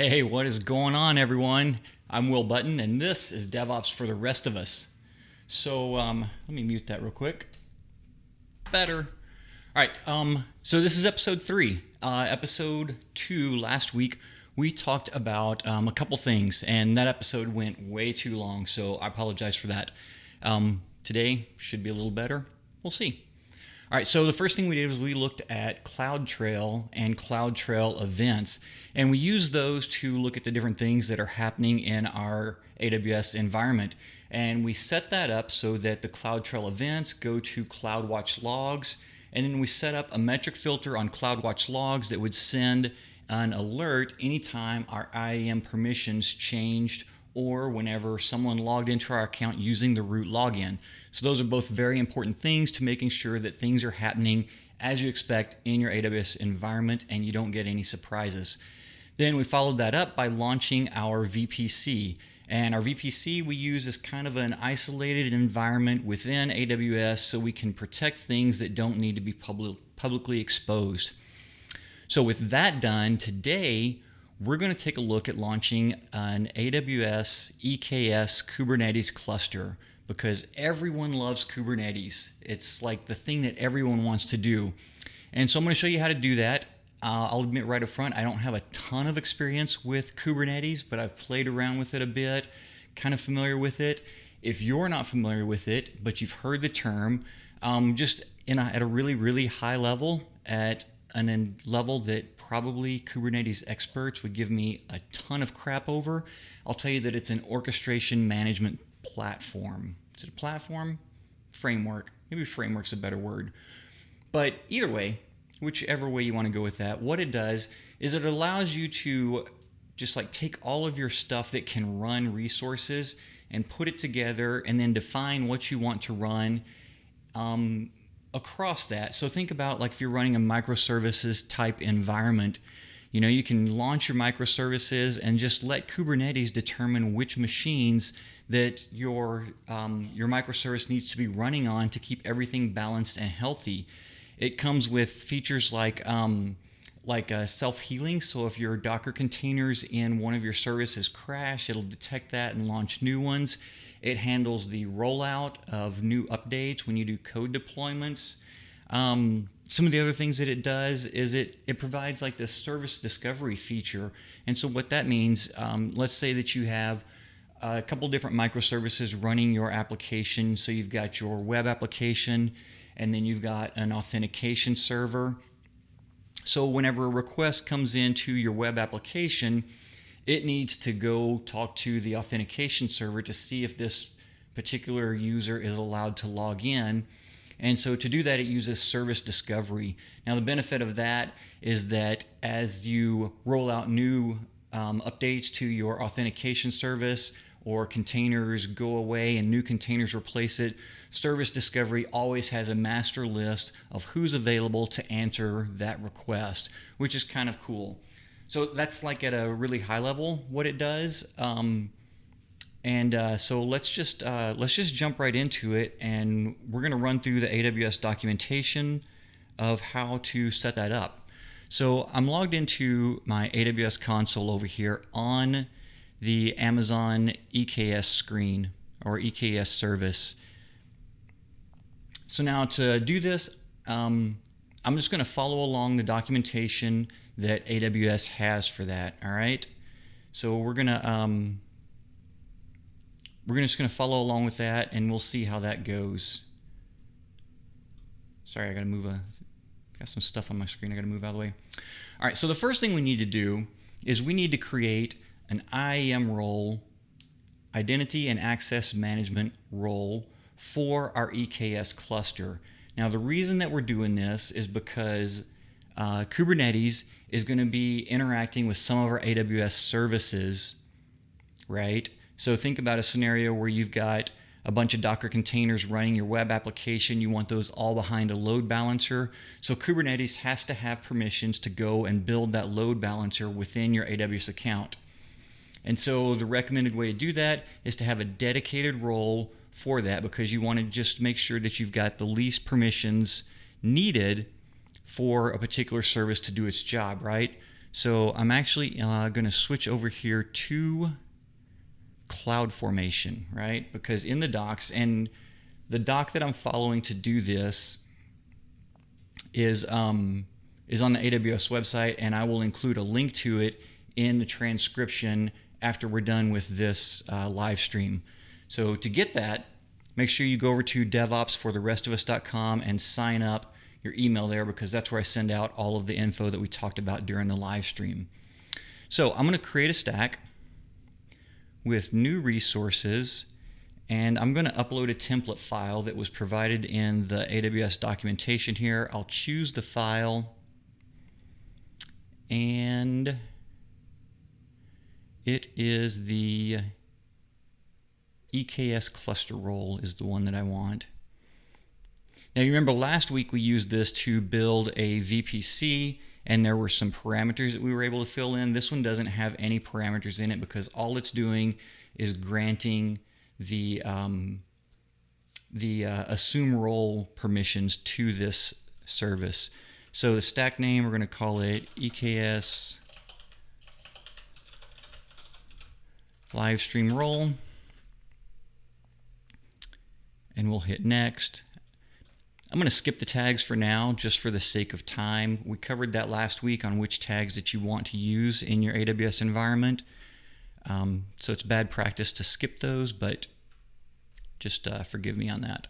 Hey, what is going on, everyone? I'm Will Button, and this is DevOps for the rest of us. So let me mute that real quick. Better. All right, so this is episode 3. Episode 2, last week, we talked about a couple things, and that episode went way too long, so I apologize for that. Today should be a little better. We'll see. All right, so the first thing we did was we looked at CloudTrail and CloudTrail events, and we used those to look at the different things that are happening in our AWS environment. And we set that up so that the CloudTrail events go to CloudWatch logs, and then we set up a metric filter on CloudWatch logs that would send an alert anytime our IAM permissions changed or whenever someone logged into our account using the root login. So those are both very important things to making sure that things are happening as you expect in your AWS environment and you don't get any surprises. Then we followed that up by launching our VPC. And our VPC we use as kind of an isolated environment within AWS so we can protect things that don't need to be publicly exposed. So with that done, today we're going to take a look at launching an AWS EKS Kubernetes cluster because everyone loves Kubernetes. It's like the thing that everyone wants to do. And so I'm going to show you how to do that. I'll admit right up front, I don't have a ton of experience with Kubernetes, but I've played around with it a bit, kind of familiar with it. If you're not familiar with it, but you've heard the term, just at a really, really high level, at a level that probably Kubernetes experts would give me a ton of crap over, I'll tell you that it's an orchestration management platform. Is it a platform? Framework. Maybe framework's a better word. But either way, whichever way you want to go with that, what it does is it allows you to just like take all of your stuff that can run resources and put it together and then define what you want to run across that. So think about like if you're running a microservices type environment, you can launch your microservices and just let Kubernetes determine which machines that your microservice needs to be running on to keep everything balanced and healthy. It comes with features like self-healing. So if your Docker containers in one of your services crash, it'll detect that and launch new ones. It handles the rollout of new updates when you do code deployments. Some of the other things that it does is it provides like this service discovery feature. And so what that means, let's say that you have a couple different microservices running your application. So you've got your web application, and then you've got an authentication server. So whenever a request comes into your web application, it needs to go talk to the authentication server to see if this particular user is allowed to log in. And so to do that, it uses service discovery. Now the benefit of that is that as you roll out new updates to your authentication service or containers go away and new containers replace it, service discovery always has a master list of who's available to answer that request, which is kind of cool. So that's like at a really high level what it does. So let's just jump right into it, and we're going to run through the AWS documentation of how to set that up. So I'm logged into my AWS console over here on the Amazon EKS screen or EKS service. So now to do this, I'm just going to follow along the documentation that AWS has for that. All right. So we're just going to follow along with that, and we'll see how that goes. Sorry, I got to move got some stuff on my screen. I got to move out of the way. All right. So the first thing we need to do is we need to create an IAM role, identity and access management role, for our EKS cluster. Now the reason that we're doing this is because Kubernetes is going to be interacting with some of our AWS services, right? So think about a scenario where you've got a bunch of Docker containers running your web application. You want those all behind a load balancer. So Kubernetes has to have permissions to go and build that load balancer within your AWS account. And so the recommended way to do that is to have a dedicated role for that, because you want to just make sure that you've got the least permissions needed for a particular service to do its job, right? So I'm actually going to switch over here to CloudFormation, right? Because in the docs, and the doc that I'm following to do this is on the AWS website, and I will include a link to it in the transcription after we're done with this live stream. So to get that, make sure you go over to DevOpsForTheRestOfUs.com and sign up your email there, because that's where I send out all of the info that we talked about during the live stream. So I'm going to create a stack with new resources, and I'm going to upload a template file that was provided in the AWS documentation here. I'll choose the file, and it is the EKS cluster role is the one that I want. Now you remember last week we used this to build a VPC, and there were some parameters that we were able to fill in. This one doesn't have any parameters in it because all it's doing is granting the assume role permissions to this service. So the stack name, we're going to call it EKS livestream role, and we'll hit next. I'm going to skip the tags for now, just for the sake of time. We covered that last week on which tags that you want to use in your AWS environment. So it's bad practice to skip those, but just forgive me on that.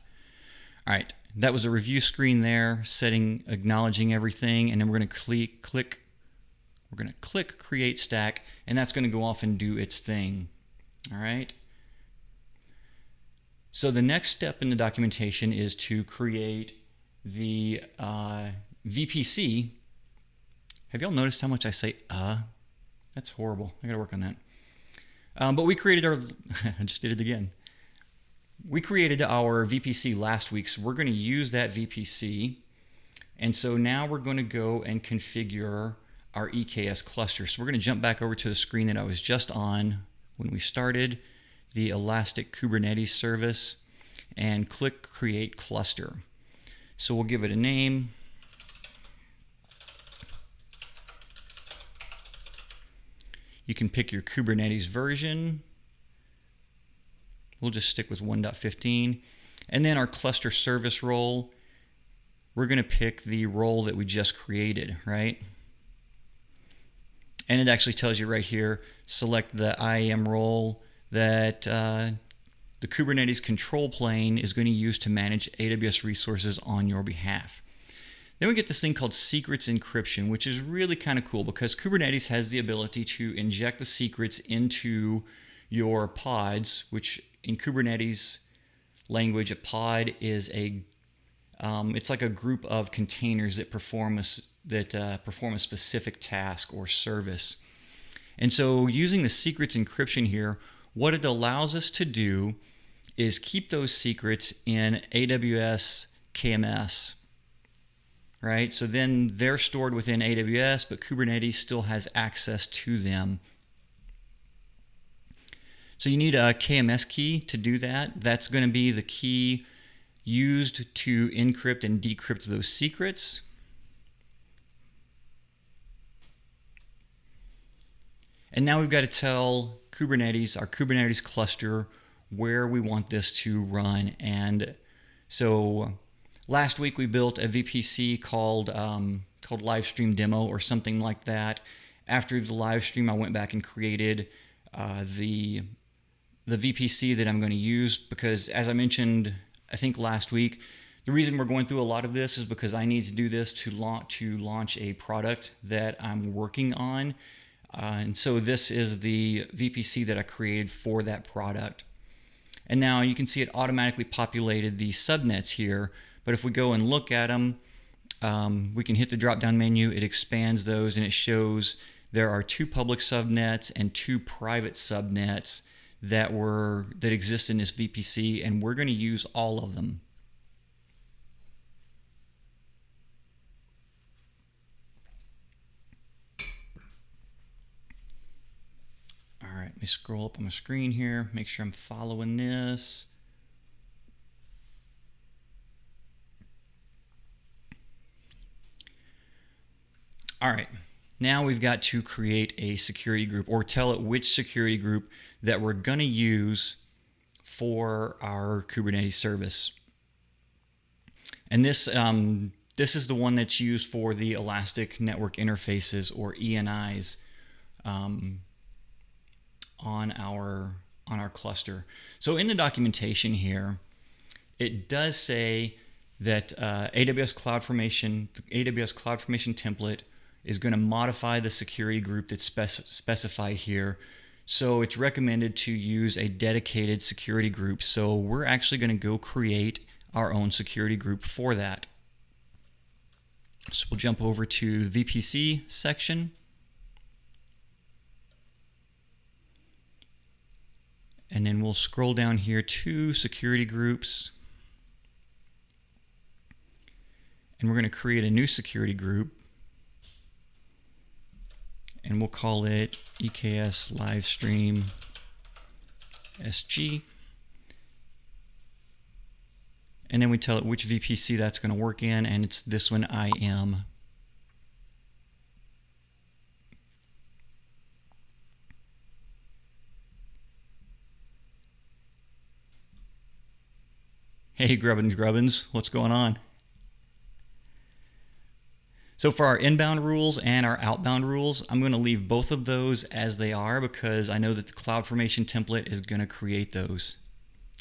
All right, that was a review screen there, acknowledging everything, and then we're going to click Create Stack, and that's going to go off and do its thing. All right. So the next step in the documentation is to create the VPC. Have y'all noticed how much I say That's horrible. I gotta work on that. But we created our, I just did it again. We created our VPC last week, so we're going to use that VPC. And so now we're going to go and configure our EKS cluster. So we're going to jump back over to the screen that I was just on when we started, the Elastic Kubernetes Service, and click Create Cluster. So we'll give it a name. You can pick your Kubernetes version. We'll just stick with 1.15. And then our cluster service role, we're going to pick the role that we just created, right? And it actually tells you right here, select the IAM role that the Kubernetes control plane is going to use to manage AWS resources on your behalf. Then we get this thing called secrets encryption, which is really kind of cool because Kubernetes has the ability to inject the secrets into your pods, which in Kubernetes language, a pod is it's like a group of containers that perform a specific task or service. And so using the secrets encryption here, what it allows us to do is keep those secrets in AWS KMS, right? So then they're stored within AWS, but Kubernetes still has access to them. So you need a KMS key to do that. That's going to be the key used to encrypt and decrypt those secrets. And now we've got to tell Kubernetes, our Kubernetes cluster, where we want this to run. And so last week we built a VPC called livestream demo or something like that. After the live stream, I went back and created the VPC that I'm going to use because, as I mentioned, I think last week, the reason we're going through a lot of this is because I need to do this to launch a product that I'm working on. And so this is the VPC that I created for that product. And now you can see it automatically populated the subnets here. But if we go and look at them, we can hit the drop-down menu. It expands those and it shows there are 2 public subnets and 2 private subnets that exist in this VPC, and we're going to use all of them. All right, let me scroll up on my screen here, make sure I'm following this. All right, Now we've got to create a security group, or tell it which security group that we're going to use for our Kubernetes service. And this is the one that's used for the Elastic Network Interfaces, or ENIs, on our cluster. So in the documentation here, it does say that AWS CloudFormation template is going to modify the security group that's specified here. So it's recommended to use a dedicated security group. So we're actually going to go create our own security group for that. So we'll jump over to the VPC section. And then we'll scroll down here to security groups. And we're going to create a new security group. And we'll call it EKS Livestream SG. And then we tell it which VPC that's going to work in, and it's this one, IAM. Hey, Grubbins, what's going on? So for our inbound rules and our outbound rules, I'm going to leave both of those as they are because I know that the CloudFormation template is going to create those.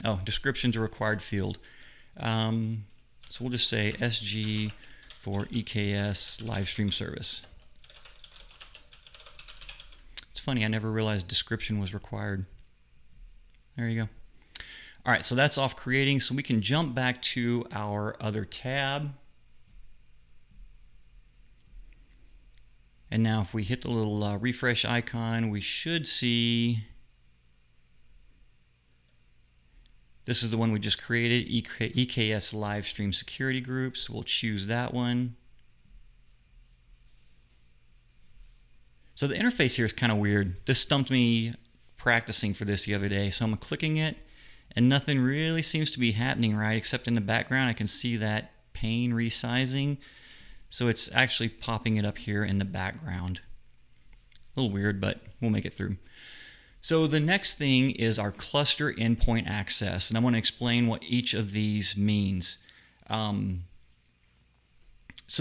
Oh, description's a required field. So we'll just say SG for EKS Livestream Service. It's funny, I never realized description was required. There you go. All right, so that's off creating, so we can jump back to our other tab. And now if we hit the little refresh icon, we should see, this is the one we just created, EKS Livestream Security Group, so we'll choose that one. So the interface here is kind of weird. This stumped me practicing for this the other day, so I'm clicking it, and nothing really seems to be happening right, except in the background I can see that pane resizing. So it's actually popping it up here in the background. A little weird, but we'll make it through. So the next thing is our cluster endpoint access, and I want to explain what each of these means. So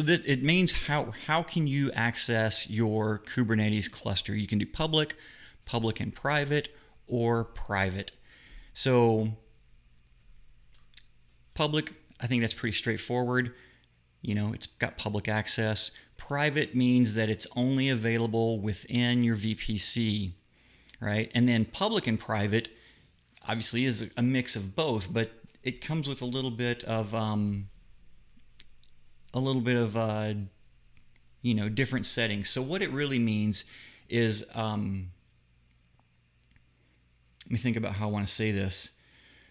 that it means how can you access your Kubernetes cluster? You can do public and private, or private. So public, I think that's pretty straightforward. You know, it's got public access. Private means that it's only available within your VPC, right? And then public and private obviously is a mix of both, but it comes with a little bit of you know, different settings. So what it really means is, let me think about how I want to say this.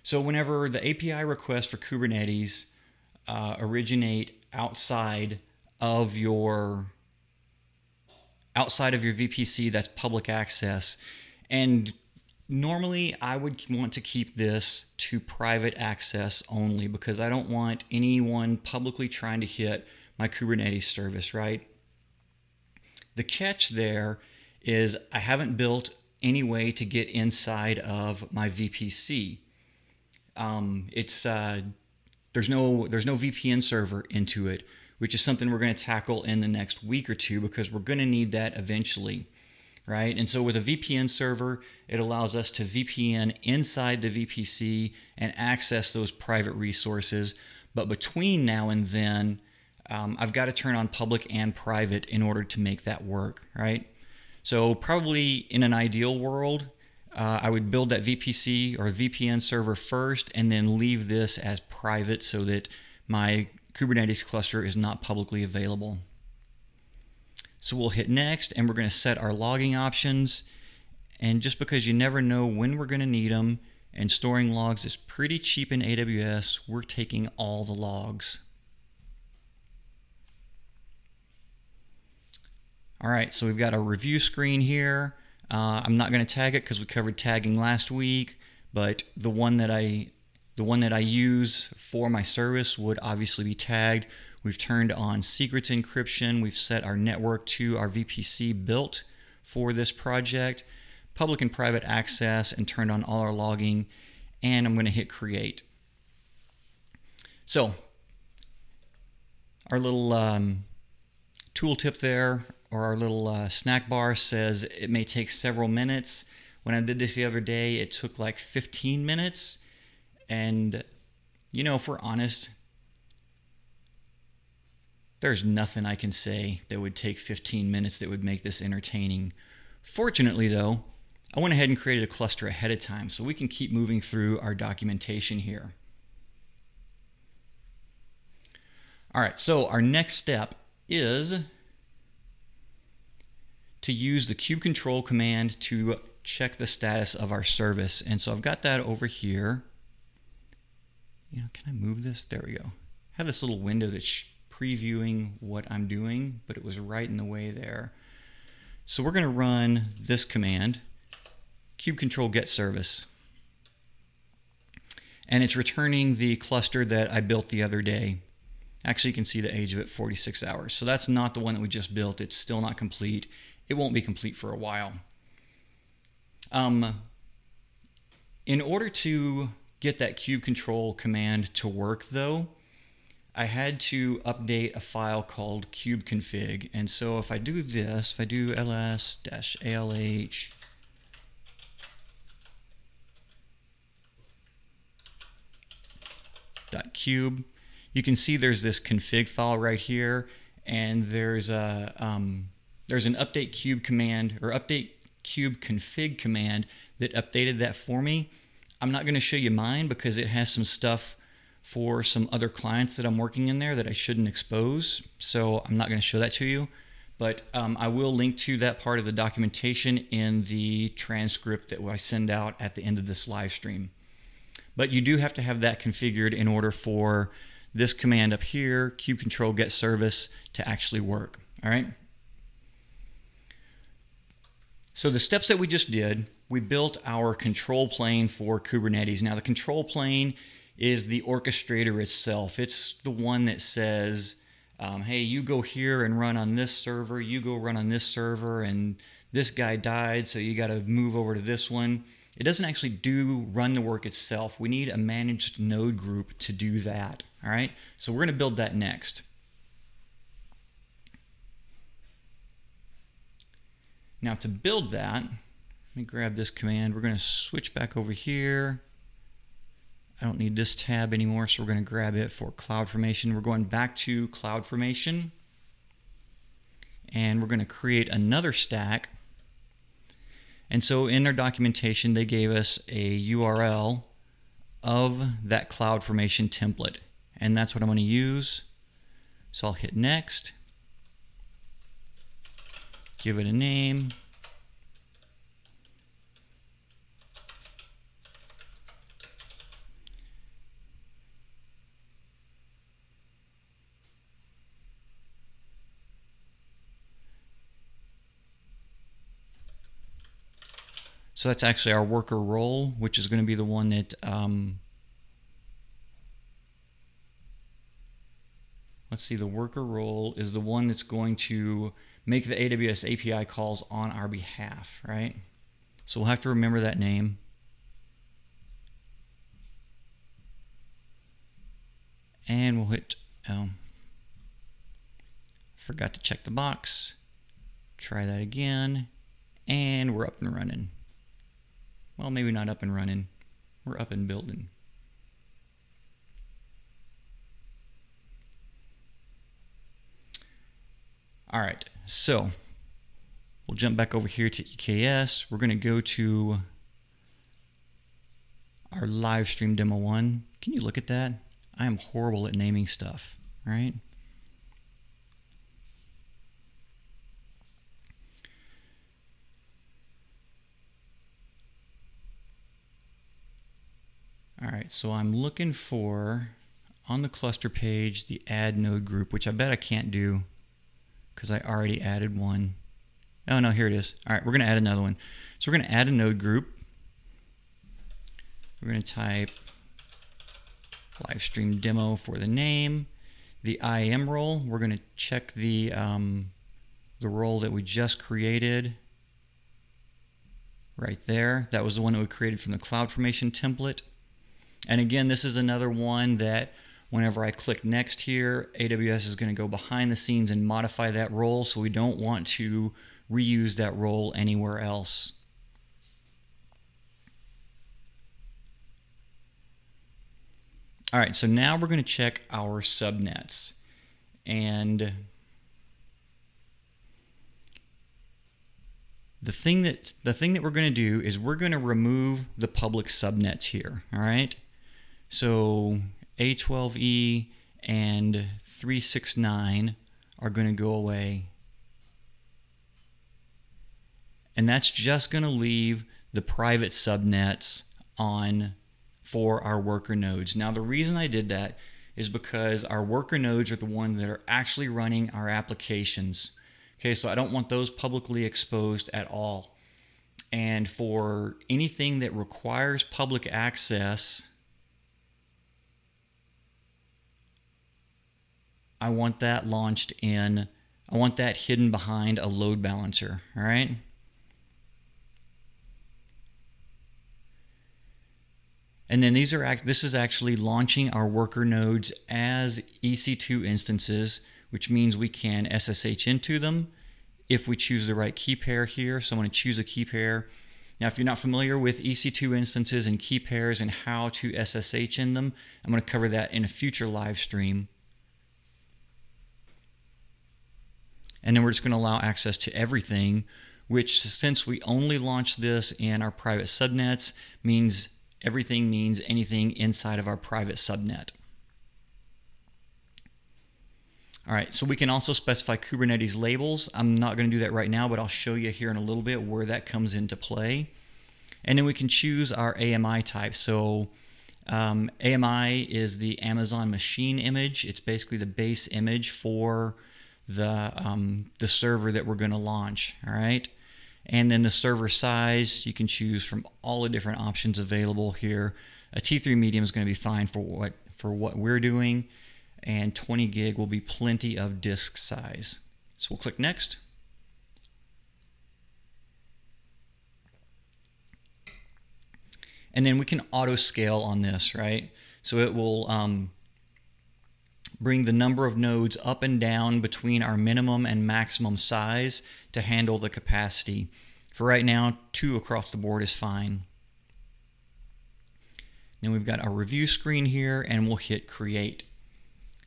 So whenever the API requests for Kubernetes originate outside of your VPC, that's public access, and normally I would want to keep this to private access only because I don't want anyone publicly trying to hit my Kubernetes service, right? The catch there is I haven't built any way to get inside of my VPC. There's no VPN server into it, which is something we're going to tackle in the next week or two because we're going to need that eventually, right? And so with a VPN server, it allows us to VPN inside the VPC and access those private resources. But between now and then, I've got to turn on public and private in order to make that work, right? So probably in an ideal world, I would build that VPC or VPN server first and then leave this as private so that my Kubernetes cluster is not publicly available. So we'll hit next and we're going to set our logging options. And just because you never know when we're going to need them and storing logs is pretty cheap in AWS, we're taking all the logs. All right, so we've got a review screen here. I'm not going to tag it because we covered tagging last week, but the one The one that I use for my service would obviously be tagged. We've turned on secrets encryption. We've set our network to our VPC built for this project, public and private access, and turned on all our logging. And I'm going to hit create. So our little tooltip there, or our little snack bar, says it may take several minutes. When I did this the other day, it took like 15 minutes. And, you know, if we're honest, there's nothing I can say that would take 15 minutes that would make this entertaining. Fortunately, though, I went ahead and created a cluster ahead of time so we can keep moving through our documentation here. All right, so our next step is to use the QControl command to check the status of our service. And so I've got that over here. You know, can I move this? There we go. I have this little window that's previewing what I'm doing, but it was right in the way there. So we're going to run this command, QControl get service. And it's returning the cluster that I built the other day. Actually, you can see the age of it, 46 hours. So that's not the one that we just built. It's still not complete. It won't be complete for a while. In order to get that QControl command to work, though, I had to update a file called kubeconfig. And so if I do this, if I do ls-alh .cube, you can see there's this config file right here, and there's a there's an update cube command, or update cube config command, that updated that for me. I'm not going to show you mine because it has some stuff for some other clients that I'm working in there that I shouldn't expose, so I'm not going to show that to you. But I will link to that part of the documentation in the transcript that I send out at the end of this live stream. But you do have to have that configured in order for this command up here, QControl get service, to actually work. All right. So the steps that we just did, we built our control plane for Kubernetes. Now the control plane is the orchestrator itself. It's the one that says, hey, you go here and run on this server, you go run on this server, and this guy died, so you got to move over to this one. It doesn't actually run the work itself. We need a managed node group to do that. All right, so we're going to build that next. Now to build that, let me grab this command. We're going to switch back over here. I don't need this tab anymore, so we're going to grab it for CloudFormation. We're going back to CloudFormation, and we're going to create another stack. And so in their documentation, they gave us a URL of that CloudFormation template, and that's what I'm going to use. So I'll hit next, give it a name. So that's actually our worker role, which is going to be the one that, let's see, the worker role is the one that's going to make the AWS API calls on our behalf, right? So we'll have to remember that name. And we'll hit, forgot to check the box. Try that again. And we're up and running. Well, maybe not up and running. We're up and building. All right, so we'll jump back over here to EKS. We're going to go to our live stream demo 1. Can you look at that? I am horrible at naming stuff, all right? All right, so I'm looking for, on the cluster page, the add node group, which I bet I can't do because I already added one. Oh no, here it is. All right, we're going to add another one. So we're going to add a node group. We're going to type Livestream demo for the name. The IAM role, we're going to check the role that we just created right there. That was the one that we created from the CloudFormation template. And again, this is another one that whenever I click next here, AWS is going to go behind the scenes and modify that role, so we don't want to reuse that role anywhere else. All right, so now we're going to check our subnets. And the thing that we're going to do is we're going to remove the public subnets here, all right? So A12E and 369 are going to go away. And that's just going to leave the private subnets on for our worker nodes. Now, the reason I did that is because our worker nodes are the ones that are actually running our applications. Okay, so I don't want those publicly exposed at all. And for anything that requires public access, I want that launched in, I want that hidden behind a load balancer, all right? And then this is actually launching our worker nodes as EC2 instances, which means we can SSH into them if we choose the right key pair here. So I'm going to choose a key pair. Now, if you're not familiar with EC2 instances and key pairs and how to SSH in them, I'm going to cover that in a future live stream. And then we're just going to allow access to everything, which, since we only launched this in our private subnets, means everything means anything inside of our private subnet. All right, so we can also specify Kubernetes labels. I'm not going to do that right now, but I'll show you here in a little bit where that comes into play. And then we can choose our AMI type. So AMI is the Amazon machine image. It's basically the base image for the server that we're going to launch. All right. And then the server size, you can choose from all the different options available here. A T3 medium is going to be fine for what we're doing, and 20 gig will be plenty of disk size. So we'll click next. And then we can auto scale on this, right? So it will bring the number of nodes up and down between our minimum and maximum size to handle the capacity. For right now, 2 across the board is fine. Then we've got our review screen here, and we'll hit create.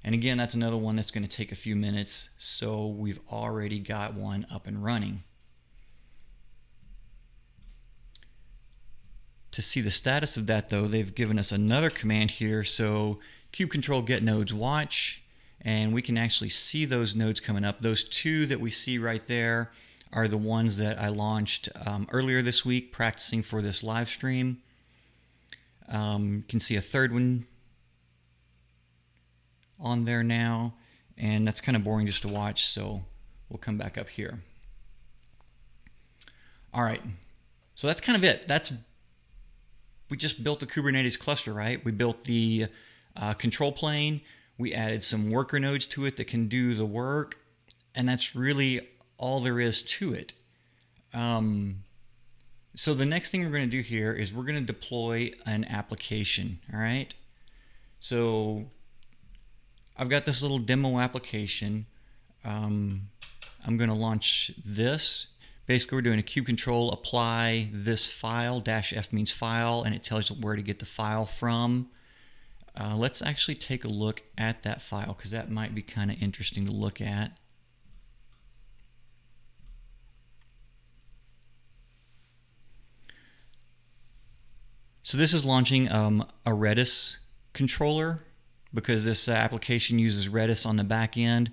And again, that's another one that's going to take a few minutes, so we've already got one up and running. To see the status of that, though, they've given us another command here. So QControl get nodes watch, and we can actually see those nodes coming up. Those 2 that we see right there are the ones that I launched earlier this week, practicing for this live stream. You can see a third one on there now, and that's kind of boring just to watch, so we'll come back up here. All right, so that's kind of it. We just built a Kubernetes cluster, right? We built the control plane, we added some worker nodes to it that can do the work, and that's really all there is to it. So the next thing we're going to do here is we're going to deploy an application, all right? So I've got this little demo application. I'm going to launch this. Basically, we're doing a QControl apply this file, -f means file, and it tells you where to get the file from. Let's actually take a look at that file, because that might be kind of interesting to look at. So this is launching a Redis controller, because this application uses Redis on the back end.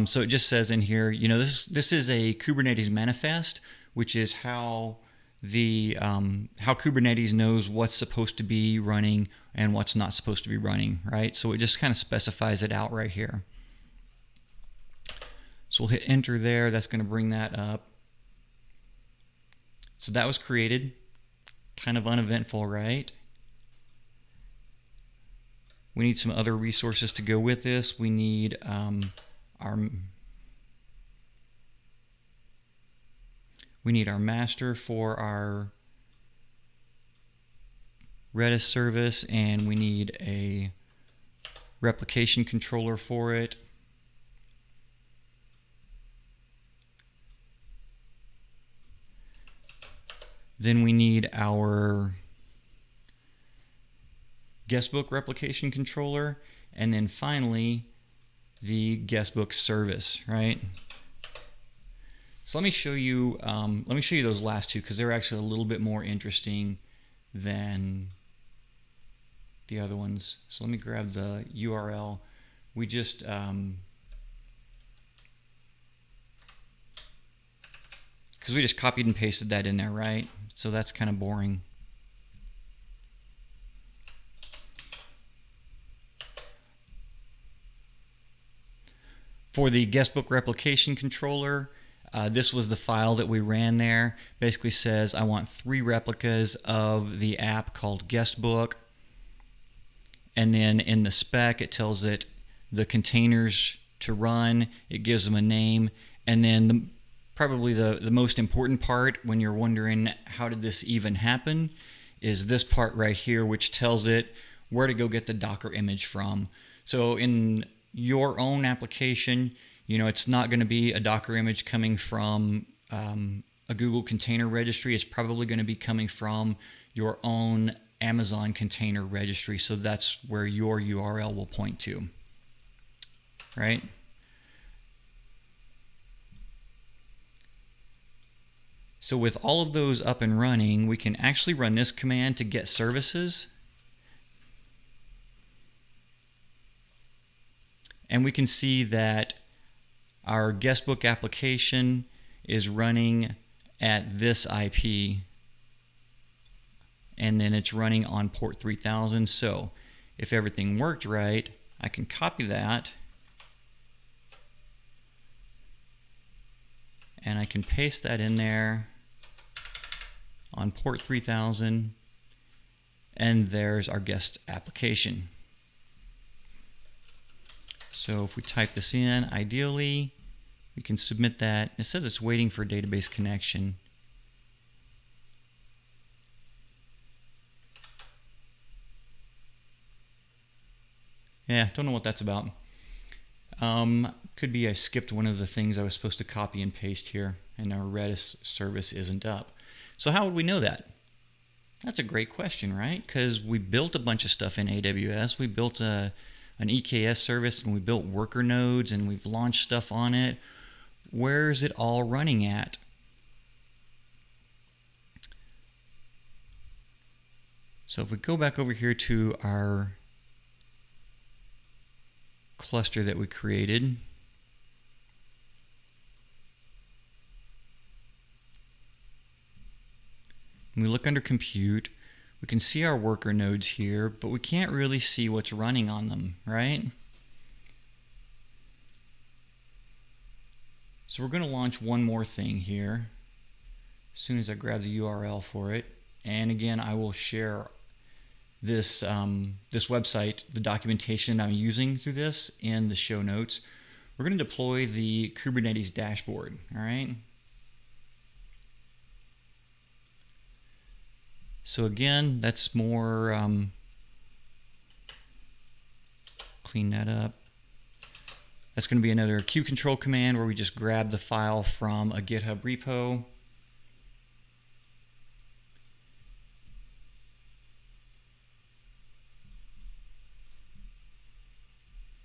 So it just says in here, you know, this is a Kubernetes manifest, which is how Kubernetes knows what's supposed to be running and what's not supposed to be running, right? So it just kind of specifies it out right here. So we'll hit enter there. That's going to bring that up. So that was created. Kind of uneventful, right? We need some other resources to go with this. We need our master for our Redis service, and we need a replication controller for it. Then we need our guestbook replication controller, and then finally the guestbook service, right? So let me show you those last two, because they're actually a little bit more interesting than the other ones. So let me grab the URL. We just because we just copied and pasted that in there, right? So that's kind of boring. For the guestbook replication controller, this was the file that we ran there. Basically says I want 3 replicas of the app called guestbook, and then in the spec it tells it the containers to run, it gives them a name, and then probably the most important part when you're wondering how did this even happen is this part right here, which tells it where to go get the Docker image from. So in your own application, you know, it's not going to be a Docker image coming from a Google container registry. It's probably going to be coming from your own Amazon container registry. So that's where your URL will point to, right? So with all of those up and running, we can actually run this command to get services. And we can see that our guestbook application is running at this IP, and then it's running on port 3000. So if everything worked right, I can copy that and I can paste that in there on port 3000, and there's our guest application. So if we type this in, ideally we can submit that. It says it's waiting for database connection. Yeah, don't know what that's about. Could be I skipped one of the things I was supposed to copy and paste here, and our Redis service isn't up. So how would we know that? That's a great question, right? Because we built a bunch of stuff in AWS. We built an EKS service, and we built worker nodes, and we've launched stuff on it. Where's it all running at? So if we go back over here to our cluster that we created, and we look under compute, we can see our worker nodes here, but we can't really see what's running on them, right? So we're going to launch one more thing here as soon as I grab the URL for it. And again, I will share this this website, the documentation I'm using through this, in the show notes. We're going to deploy the Kubernetes dashboard, all right? So again, that's more, clean that up. That's going to be another QControl command where we just grab the file from a GitHub repo.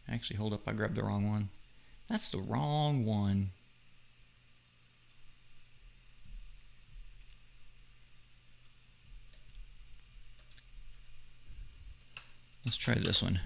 Actually, hold up, I grabbed the wrong one. That's the wrong one. Let's try this one.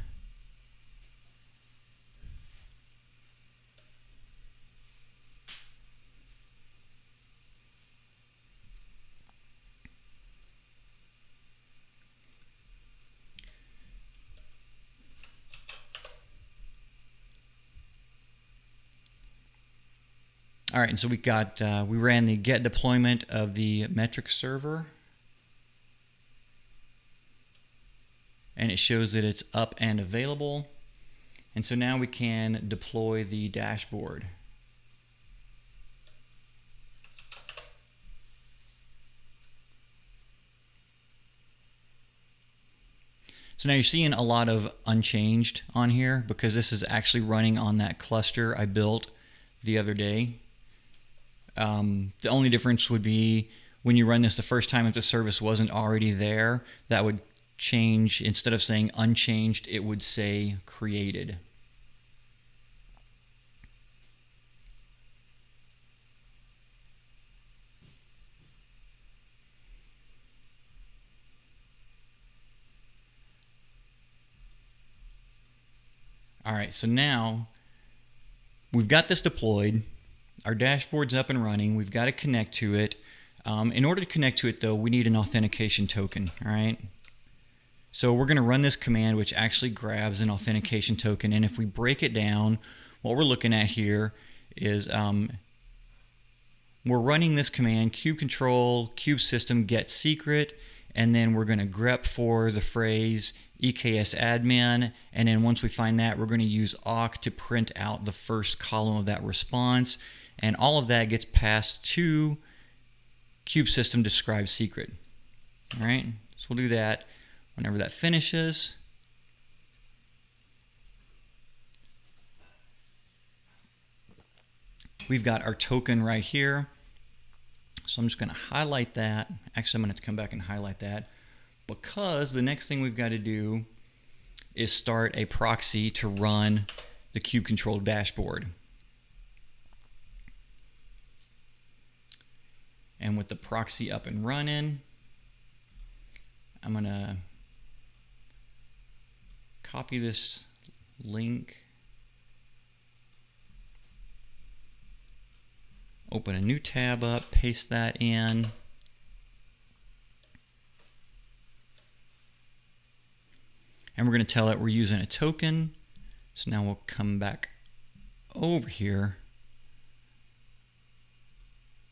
All right, and so we got we ran the get deployment of the metric server, and it shows that it's up and available. And so now we can deploy the dashboard. So now you're seeing a lot of unchanged on here because this is actually running on that cluster I built the other day. The only difference would be when you run this the first time, if the service wasn't already there, that would change. Instead of saying unchanged, it would say created. All right, so now we've got this deployed. Our dashboard's up and running. We've got to connect to it. In order to connect to it, though, we need an authentication token. All right. So we're going to run this command, which actually grabs an authentication token. And if we break it down, what we're looking at here is we're running this command, QControl, kubesystem get secret, and then we're going to grep for the phrase EKS admin, and then once we find that, we're going to use awk to print out the first column of that response, and all of that gets passed to kubesystem describe secret. All right, so we'll do that whenever that finishes. We've got our token right here. So I'm just going to highlight that. Actually, I'm going to have to come back and highlight that because the next thing we've got to do is start a proxy to run the QControl dashboard. And with the proxy up and running, I'm going to copy this link, open a new tab up, paste that in. And we're going to tell it we're using a token. So now we'll come back over here.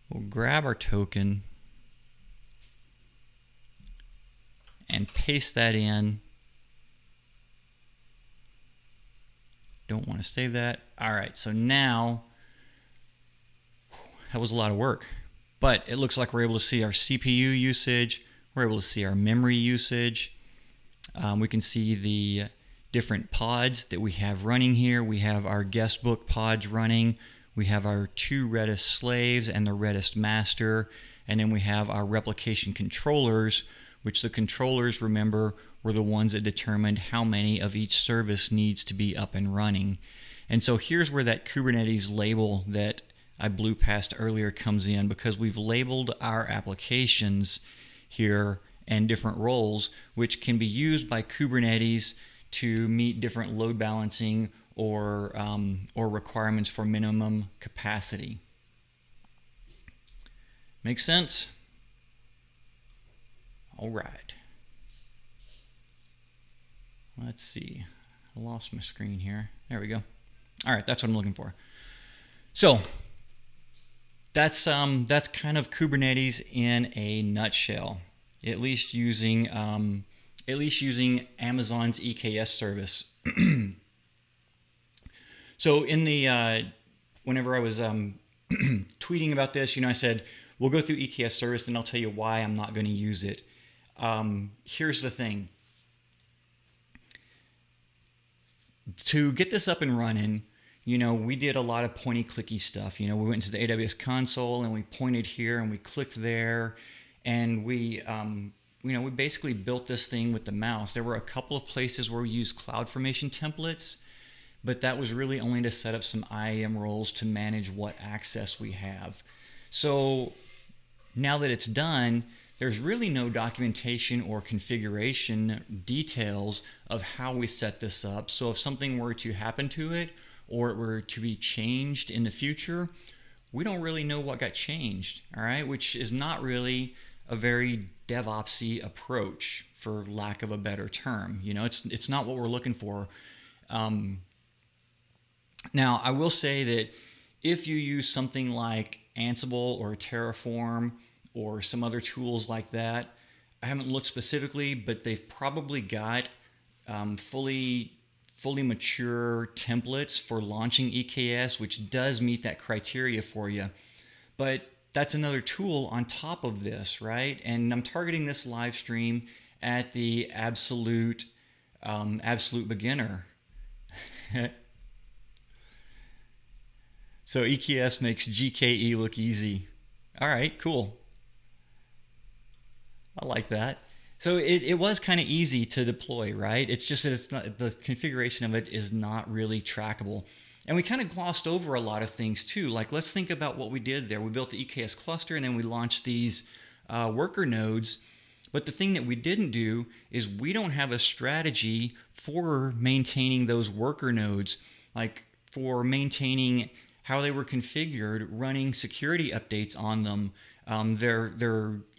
We'll grab our token and paste that in. Don't want to save that. All right, so now that was a lot of work, but it looks like we're able to see our CPU usage. We're able to see our memory usage. We can see the different pods that we have running here. We have our guestbook pods running. We have our 2 Redis slaves and the Redis master. And then we have our replication controllers, which the controllers, remember, were the ones that determined how many of each service needs to be up and running. And so here's where that Kubernetes label that I blew past earlier comes in, because we've labeled our applications here and different roles, which can be used by Kubernetes to meet different load balancing or requirements for minimum capacity. Make sense? All right. Let's see. I lost my screen here. There we go. All right, that's what I'm looking for. So that's kind of Kubernetes in a nutshell. At least using Amazon's EKS service. So in the whenever I was tweeting about this, I said we'll go through EKS service and I'll tell you why I'm not going to use it. Here's the thing. To get this up and running, we did a lot of pointy clicky stuff. We went into the AWS console and we pointed here and we clicked there, and we basically built this thing with the mouse. There were a couple of places where we used CloudFormation templates, but that was really only to set up some IAM roles to manage what access we have. So now that it's done, there's really no documentation or configuration details of how we set this up. So if something were to happen to it, or it were to be changed in the future, we don't really know what got changed, all right? Which is not really a very DevOpsy approach, for lack of a better term. It's not what we're looking for. Now, I will say that if you use something like Ansible or Terraform or some other tools like that, I haven't looked specifically, but they've probably got fully mature templates for launching EKS, which does meet that criteria for you. But that's another tool on top of this, right? And I'm targeting this live stream at the absolute beginner. So EKS makes GKE look easy. All right, cool. I like that. So it was kind of easy to deploy, right? It's just that it's not, the configuration of it is not really trackable. And we kind of glossed over a lot of things too. Like, let's think about what we did there. We built the EKS cluster and then we launched these worker nodes. But the thing that we didn't do is we don't have a strategy for maintaining those worker nodes, like for maintaining how they were configured, running security updates on them. They're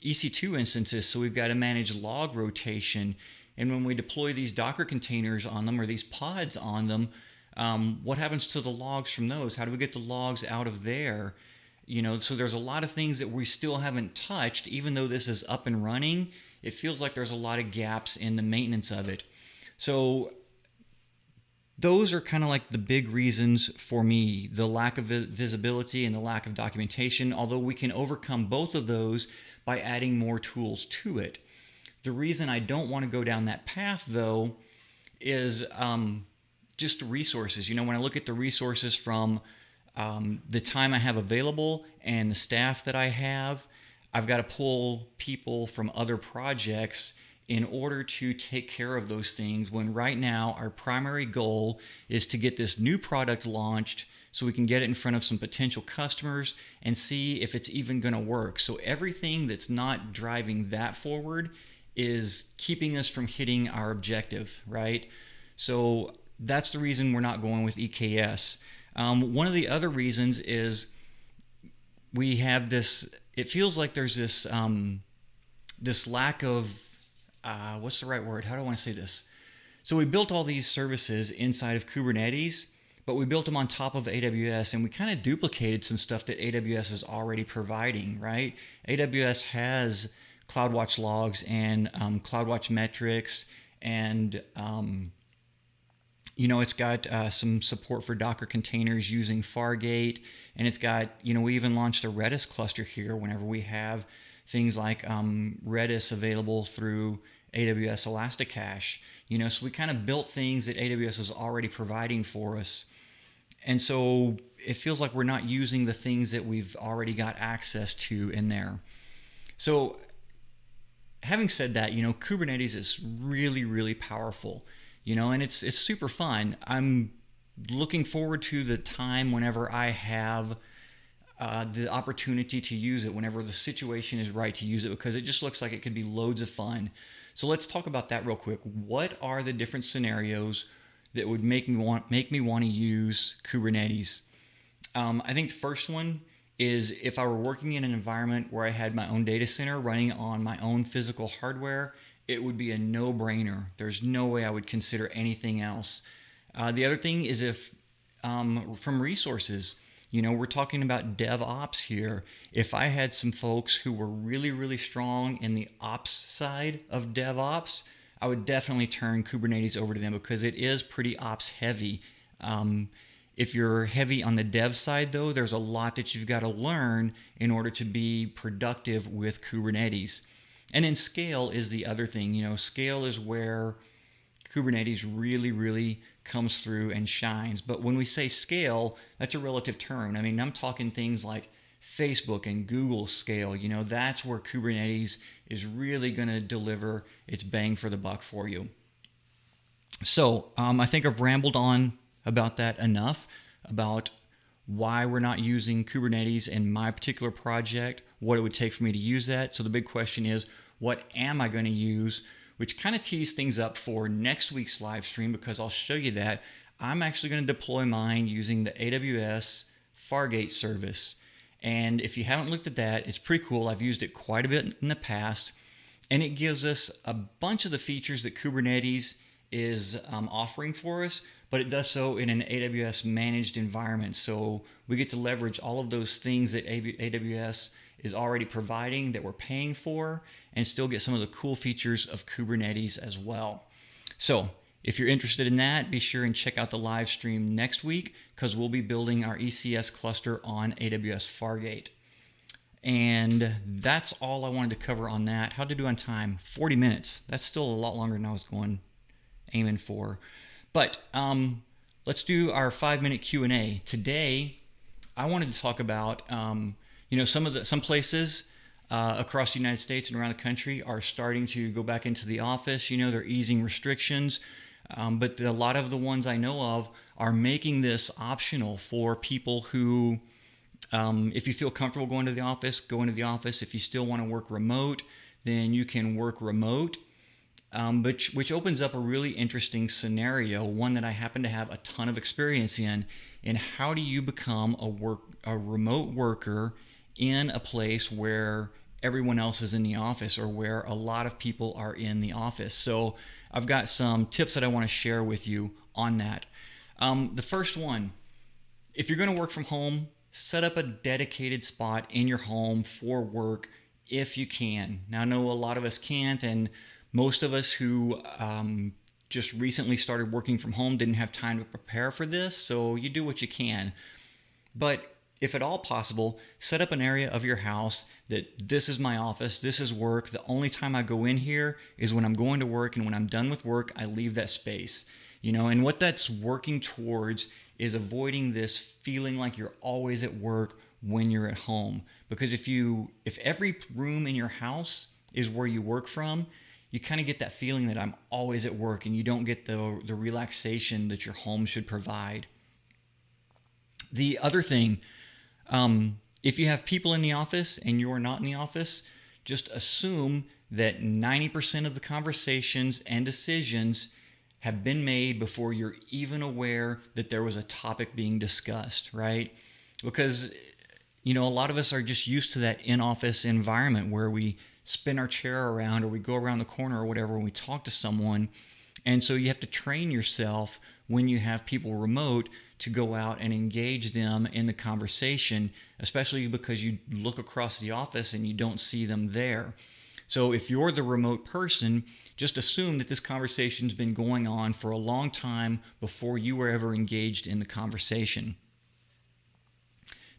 EC2 instances, so we've got to manage log rotation. And when we deploy these Docker containers on them or these pods on them, what happens to the logs from those? How do we get the logs out of there? You know, so there's a lot of things that we still haven't touched. Even though this is up and running, it feels like there's a lot of gaps in the maintenance of it. So those are kind of like the big reasons for me, the lack of visibility and the lack of documentation, although we can overcome both of those by adding more tools to it. The reason I don't want to go down that path, though, is just resources. You know, when I look at the resources from the time I have available and the staff that I have, I've got to pull people from other projects in order to take care of those things, when right now our primary goal is to get this new product launched so we can get it in front of some potential customers and see if it's even going to work. So everything that's not driving that forward is keeping us from hitting our objective, right? So that's the reason we're not going with EKS. One of the other reasons is we have this, it feels like there's this this lack of what's the right word? How do I want to say this? So we built all these services inside of Kubernetes, but we built them on top of AWS, and we kind of duplicated some stuff that AWS is already providing, right? AWS has CloudWatch logs and CloudWatch metrics, and you know, it's got some support for Docker containers using Fargate, and it's got, you know, we even launched a Redis cluster here whenever we have things like Redis available through AWS Elastic Cache. You know, so we kind of built things that AWS is already providing for us. And so it feels like we're not using the things that we've already got access to in there. So having said that, you know, Kubernetes is really, really powerful, you know, and it's super fun. I'm looking forward to the time whenever I have the opportunity to use it, whenever the situation is right to use it, because it just looks like it could be loads of fun. So let's talk about that real quick. What are the different scenarios that would make me want to use Kubernetes? I think the first one is if I were working in an environment where I had my own data center running on my own physical hardware, it would be a no-brainer. There's no way I would consider anything else. The other thing is if from resources, you know, we're talking about DevOps here. If I had some folks who were really, really strong in the ops side of DevOps, I would definitely turn Kubernetes over to them because it is pretty ops heavy. If you're heavy on the dev side, though, there's a lot that you've got to learn in order to be productive with Kubernetes. And then scale is the other thing. You know, scale is where Kubernetes really, really comes through and shines. But when we say scale, that's a relative term. I mean, I'm talking things like Facebook and Google scale. You know, that's where Kubernetes is really going to deliver its bang for the buck for you. So I think I've rambled on about that enough, about why we're not using Kubernetes in my particular project, what it would take for me to use that. So the big question is, what am I going to use? Which kind of tees things up for next week's live stream, because I'll show you that. I'm actually going to deploy mine using the AWS Fargate service. And if you haven't looked at that, it's pretty cool. I've used it quite a bit in the past, and it gives us a bunch of the features that Kubernetes is offering for us, but it does so in an AWS managed environment. So we get to leverage all of those things that AWS is already providing that we're paying for, and still get some of the cool features of Kubernetes as well. So If you're interested in that, be sure and check out the live stream next week because we'll be building our ECS cluster on AWS Fargate. And that's all I wanted to cover on that. How to do on time? 40 minutes. That's still a lot longer than I was aiming for. But let's do our 5-minute Q&A. Today, I wanted to talk about some places across the United States and around the country are starting to go back into the office. They're easing restrictions, but a lot of the ones I know of are making this optional for people who, if you feel comfortable going to the office, go into the office. If you still want to work remote, then you can work remote, which opens up a really interesting scenario, one that I happen to have a ton of experience in how do you become a remote worker in a place where everyone else is in the office or where a lot of people are in the office. So I've got some tips that I want to share with you on that. The first one, if you're going to work from home, set up a dedicated spot in your home for work if you can. Now, I know a lot of us can't, and most of us who just recently started working from home didn't have time to prepare for this, so you do what you can. But if at all possible, set up an area of your house that this is my office, this is work. The only time I go in here is when I'm going to work, and when I'm done with work, I leave that space. And what that's working towards is avoiding this feeling like you're always at work when you're at home. Because if every room in your house is where you work from, you kind of get that feeling that I'm always at work, and you don't get the relaxation that your home should provide. The other thing, if you have people in the office and you're not in the office, just assume that 90% of the conversations and decisions have been made before you're even aware that there was a topic being discussed, right? Because, a lot of us are just used to that in-office environment where we spin our chair around or we go around the corner or whatever when we talk to someone. And so you have to train yourself when you have people remote to go out and engage them in the conversation, especially because you look across the office and you don't see them there. So if you're the remote person, just assume that this conversation's been going on for a long time before you were ever engaged in the conversation.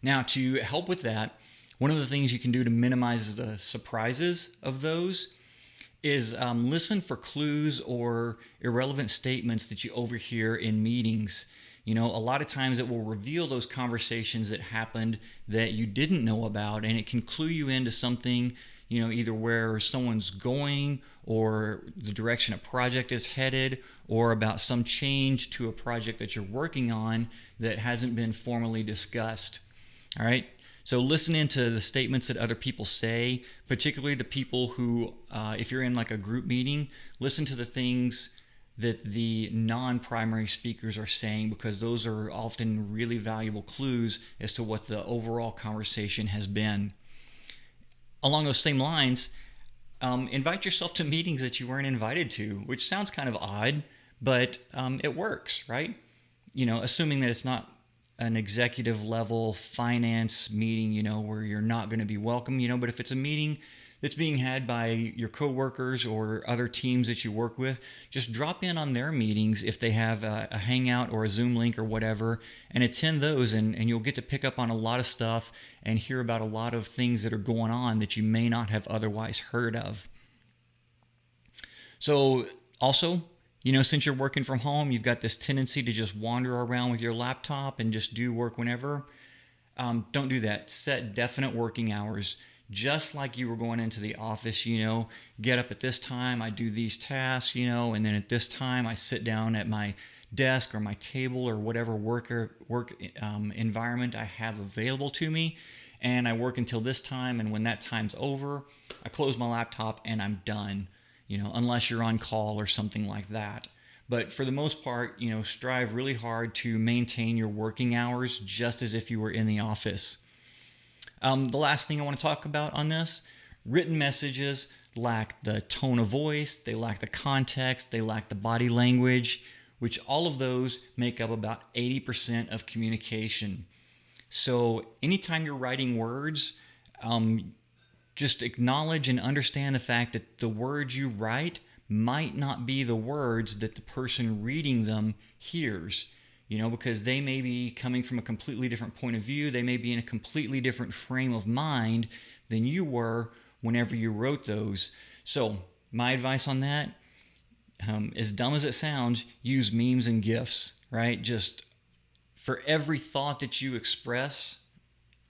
Now, to help with that, one of the things you can do to minimize the surprises of those is listen for clues or irrelevant statements that you overhear in meetings. A lot of times it will reveal those conversations that happened that you didn't know about, and it can clue you into something, either where someone's going or the direction a project is headed or about some change to a project that you're working on that hasn't been formally discussed. All right? So listen into the statements that other people say, particularly the people who, if you're in like a group meeting, listen to the things that the non-primary speakers are saying, because those are often really valuable clues as to what the overall conversation has been. Along those same lines, invite yourself to meetings that you weren't invited to, which sounds kind of odd, but it works, right? Assuming that it's not an executive level finance meeting, where you're not going to be welcome, but if it's a meeting that's being had by your coworkers or other teams that you work with, just drop in on their meetings if they have a Hangout or a Zoom link or whatever, and attend those, and you'll get to pick up on a lot of stuff and hear about a lot of things that are going on that you may not have otherwise heard of. So also, since you're working from home, you've got this tendency to just wander around with your laptop and just do work whenever. Don't do that. Set definite working hours. Just like you were going into the office, get up at this time, I do these tasks, and then at this time I sit down at my desk or my table or whatever work environment I have available to me, and I work until this time, and when that time's over, I close my laptop and I'm done, unless you're on call or something like that. But for the most part, strive really hard to maintain your working hours just as if you were in the office. The last thing I want to talk about on this, written messages lack the tone of voice, they lack the context, they lack the body language, which all of those make up about 80% of communication. So anytime you're writing words, just acknowledge and understand the fact that the words you write might not be the words that the person reading them hears, because they may be coming from a completely different point of view. They may be in a completely different frame of mind than you were whenever you wrote those. So my advice on that, as dumb as it sounds, use memes and GIFs, right? Just for every thought that you express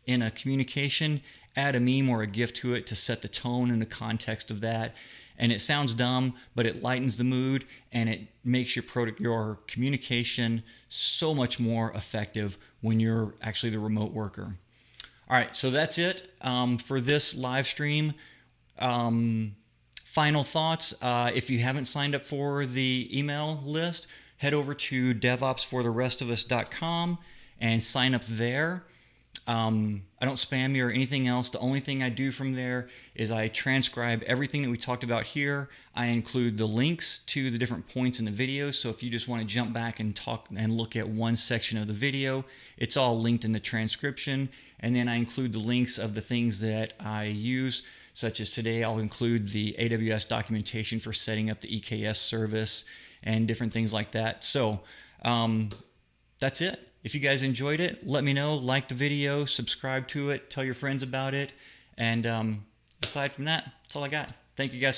in a communication, add a meme or a GIF to it to set the tone and the context of that. And it sounds dumb, but it lightens the mood and it makes your communication so much more effective when you're actually the remote worker. All right, so that's it for this live stream. Final thoughts, if you haven't signed up for the email list, head over to devopsfortherestofus.com and sign up there. I don't spam you or anything else. The only thing I do from there is I transcribe everything that we talked about here. I include the links to the different points in the video. So if you just want to jump back and talk and look at one section of the video, it's all linked in the transcription. And then I include the links of the things that I use, such as today I'll include the AWS documentation for setting up the EKS service and different things like that. So that's it. If you guys enjoyed it, let me know. Like the video, subscribe to it, tell your friends about it. And aside from that, that's all I got. Thank you guys so much.